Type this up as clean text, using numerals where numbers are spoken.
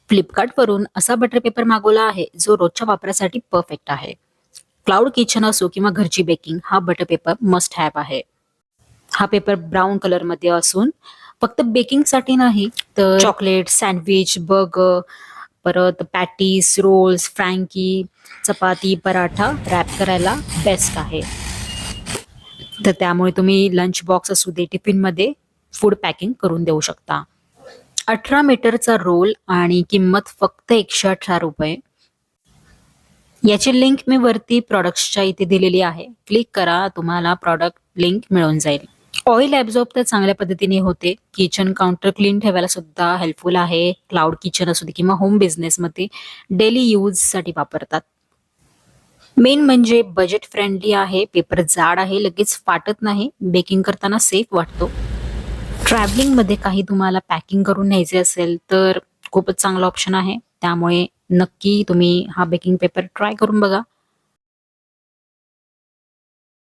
फ्लिपकार्टवरून असा butter paper मागवला आहे जो रोजच्या वापरासाठी परफेक्ट आहे. क्लाउड किचन असो किंवा घरची बेकिंग, हा बटर पेपर मस्ट हॅव आहे. हा पेपर ब्राऊन कलरमध्ये असून फक्त बेकिंगसाठी नाही तर चॉकलेट, सँडविच, बर्गर, परत पॅटीस, रोल्स, फ्रँकी, चपाती, पराठा रॅप करायला बेस्ट आहे. तर त्यामुळे तुम्ही लंच बॉक्स असू दे, टिफिनमध्ये फूड पॅकिंग करून देऊ शकता. 18 मीटरचा रोल आणि किंमत फक्त ₹118. याची लिंक मी वरती प्रॉडक्ट्सच्या इथे दिलेली आहे. क्लिक करा, तुम्हाला प्रॉडक्ट लिंक मिळून जाईल. ऑइल ॲब्झॉर्ब तर चांगल्या पद्धतीने होते. किचन काउंटर क्लीन ठेवायला सुद्धा हेल्पफुल आहे. क्लाउड किचन असू दे किंवा होम बिझनेसमध्ये डेली यूजसाठी वापरतात. मेन म्हणजे बजेट फ्रेंडली आहे. पेपर जाड आहे, लगेच फाटत नाही. बेकिंग करताना सेफ वाटतो. ट्रॅव्हलिंगमध्ये काही तुम्हाला पॅकिंग करून न्यायचे असेल तर खूपच चांगला ऑप्शन आहे. त्यामुळे नक्की तुम्ही हा बेकिंग पेपर ट्राय करून बघा.